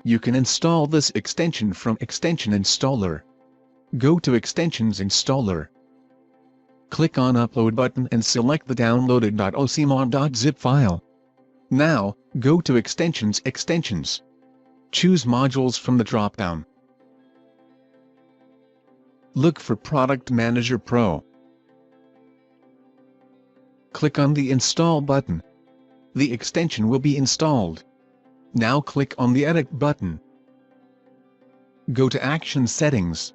You can install this extension from Extension Installer. Go to Extensions Installer. Click on Upload button and select the downloaded .ocmon.zip file. Now, go to Extensions. Choose Modules from the drop-down. Look for Product Manager Pro. Click on the Install button. The extension will be installed. Now click on the Edit button. Go to Action Settings.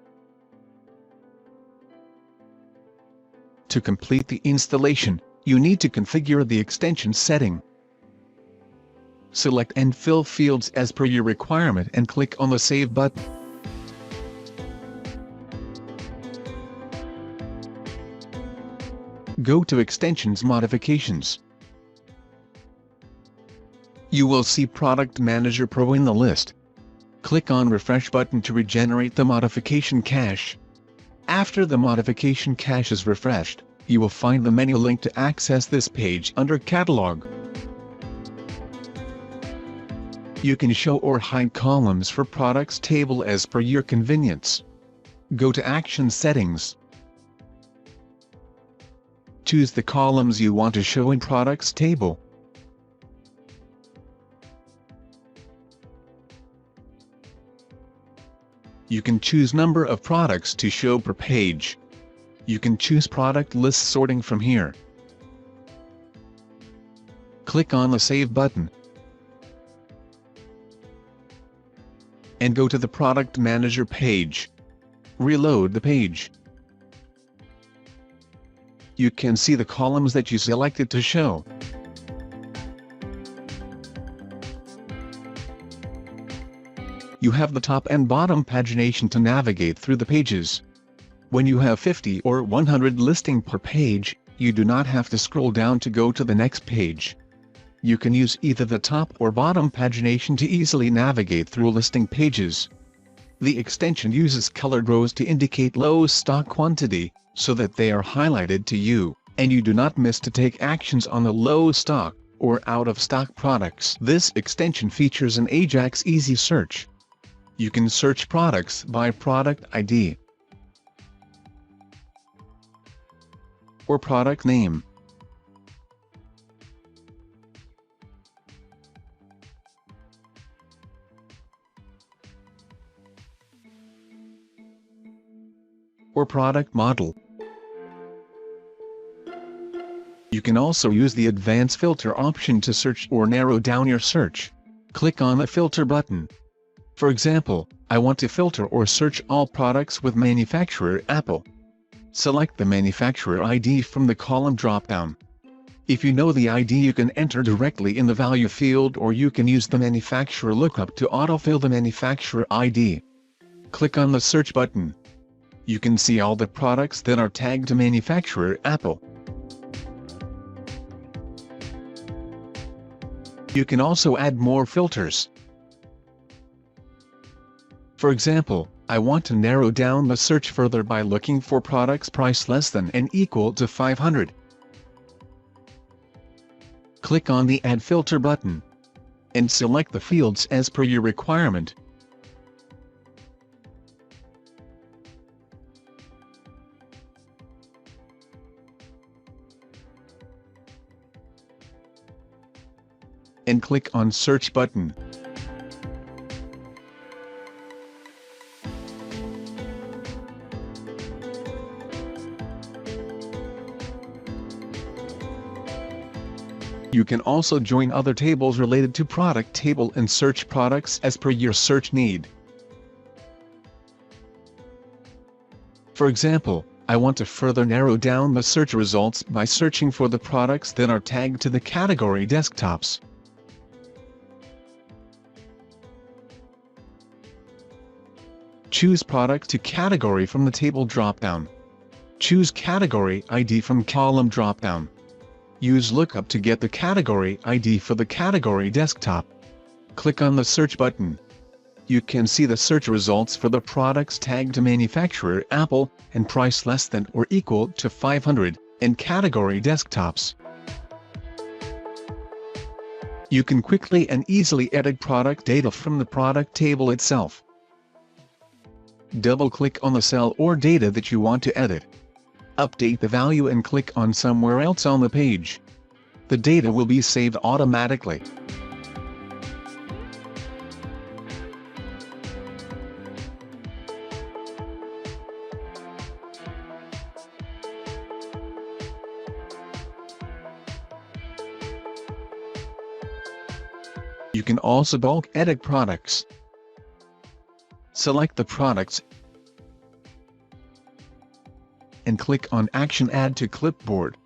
To complete the installation, you need to configure the extension setting. Select and fill fields as per your requirement and click on the Save button. Go to Extensions Modifications. You will see Product Manager Pro in the list. Click on Refresh button to regenerate the modification cache. After the modification cache is refreshed, you will find the menu link to access this page under Catalog. You can show or hide columns for Products table as per your convenience. Go to Action Settings. Choose the columns you want to show in Products table. You can choose number of products to show per page. You can choose product list sorting from here. Click on the Save button. And go to the Product Manager page. Reload the page. You can see the columns that you selected to show. You have the top and bottom pagination to navigate through the pages. When you have 50 or 100 listing per page, you do not have to scroll down to go to the next page. You can use either the top or bottom pagination to easily navigate through listing pages. The extension uses colored rows to indicate low stock quantity, so that they are highlighted to you, and you do not miss to take actions on the low stock or out of stock products. This extension features an Ajax Easy Search. You can search products by product ID or product name. Or product model. You can also use the Advanced Filter option to search or narrow down your search. Click on the Filter button. For example, I want to filter or search all products with manufacturer Apple. Select the manufacturer ID from the column drop-down. If you know the ID, you can enter directly in the value field, or you can use the manufacturer lookup to autofill the manufacturer ID. Click on the Search button. You can see all the products that are tagged to manufacturer Apple. You can also add more filters. For example, I want to narrow down the search further by looking for products price less than and equal to 500. Click on the Add Filter button and select the fields as per your requirement. And click on Search button. You can also join other tables related to product table and search products as per your search need. For example, I want to further narrow down the search results by searching for the products that are tagged to the category desktops. Choose Product to Category from the table drop-down. Choose Category ID from column drop-down. Use Lookup to get the category ID for the category desktop. Click on the Search button. You can see the search results for the products tagged to manufacturer Apple, and price less than or equal to 500, and category desktops. You can quickly and easily edit product data from the product table itself. Double-click on the cell or data that you want to edit. Update the value and click on somewhere else on the page. The data will be saved automatically. You can also bulk edit products. Select the products and click on Action Add to Clipboard.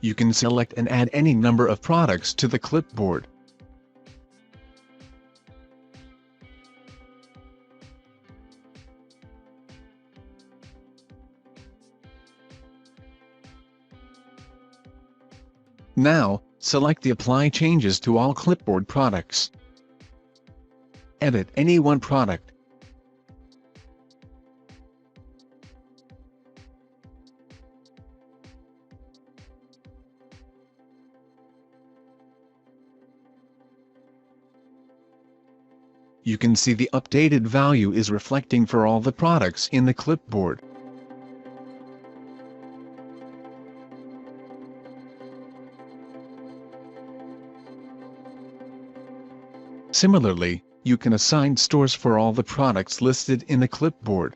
You can select and add any number of products to the clipboard. Now, select the Apply Changes to all clipboard products. Edit any one product. You can see the updated value is reflecting for all the products in the clipboard. Similarly, you can assign stores for all the products listed in the clipboard.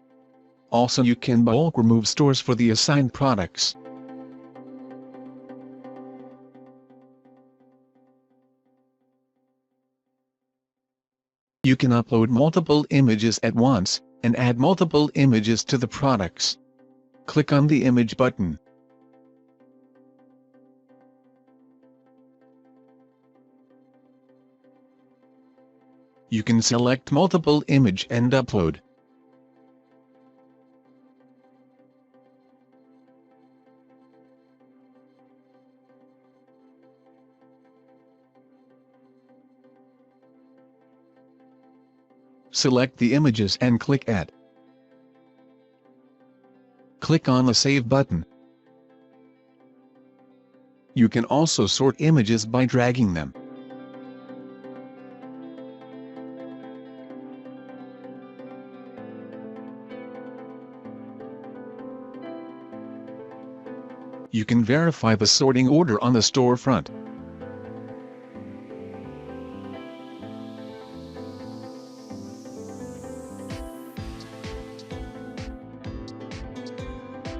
Also, you can bulk remove stores for the assigned products. You can upload multiple images at once, and add multiple images to the products. Click on the Image button. You can select multiple image and upload. Select the images and click Add. Click on the Save button. You can also sort images by dragging them. You can verify the sorting order on the storefront.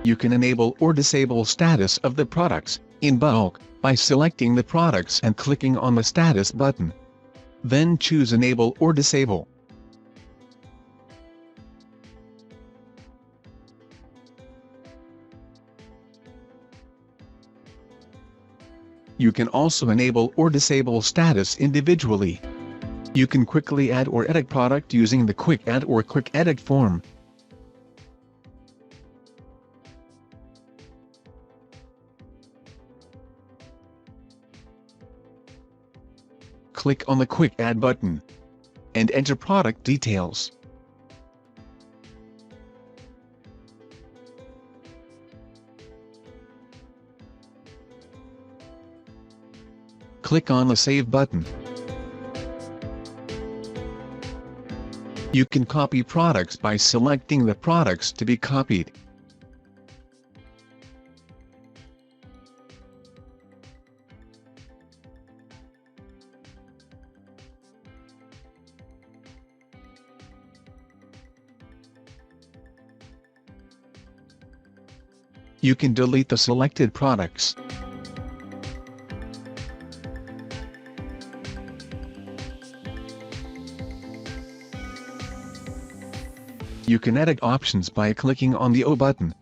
You can enable or disable status of the products in bulk by selecting the products and clicking on the Status button. Then choose Enable or Disable. You can also enable or disable status individually. You can quickly add or edit product using the Quick Add or Quick Edit form. Click on the Quick Add button and enter product details. Click on the Save button. You can copy products by selecting the products to be copied. You can delete the selected products. You can edit options by clicking on the O button.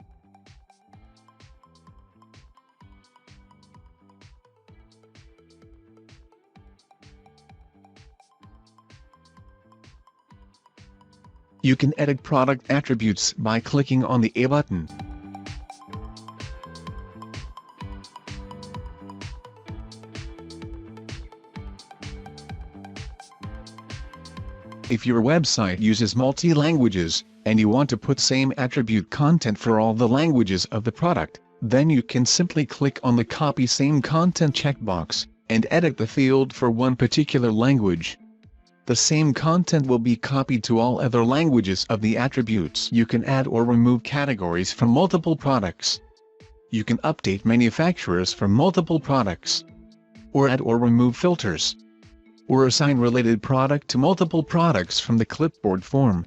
You can edit product attributes by clicking on the A button. If your website uses multi-languages, and you want to put same attribute content for all the languages of the product, then you can simply click on the Copy Same Content checkbox, and edit the field for one particular language. The same content will be copied to all other languages of the attributes. You can add or remove categories from multiple products. You can update manufacturers for multiple products, or add or remove filters, or assign related product to multiple products from the clipboard form.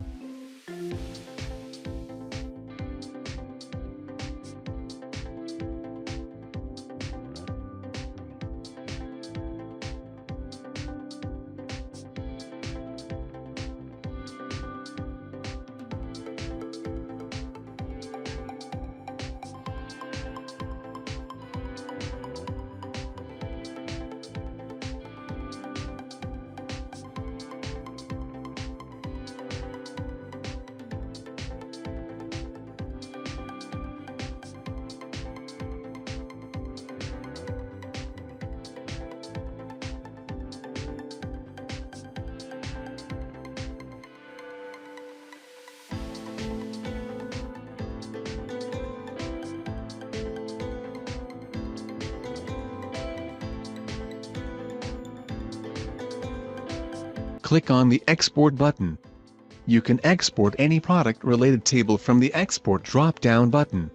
Click on the Export button. You can export any product-related table from the Export drop-down button.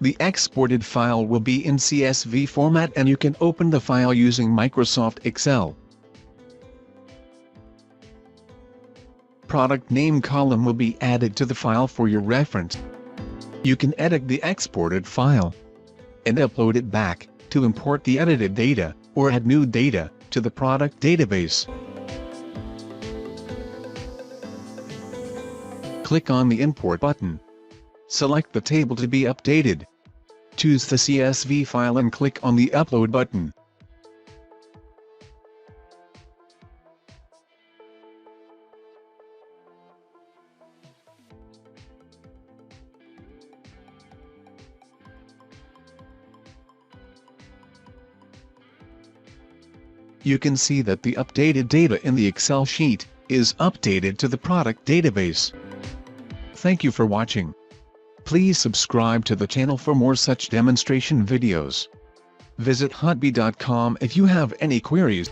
The exported file will be in CSV format and you can open the file using Microsoft Excel. Product name column will be added to the file for your reference. You can edit the exported file and upload it back to import the edited data or add new data to the product database. Click on the Import button. Select the table to be updated. Choose the CSV file and click on the Upload button. You can see that the updated data in the Excel sheet is updated to the product database. Thank you for watching. Please subscribe to the channel for more such demonstration videos. Visit huntbee.com if you have any queries.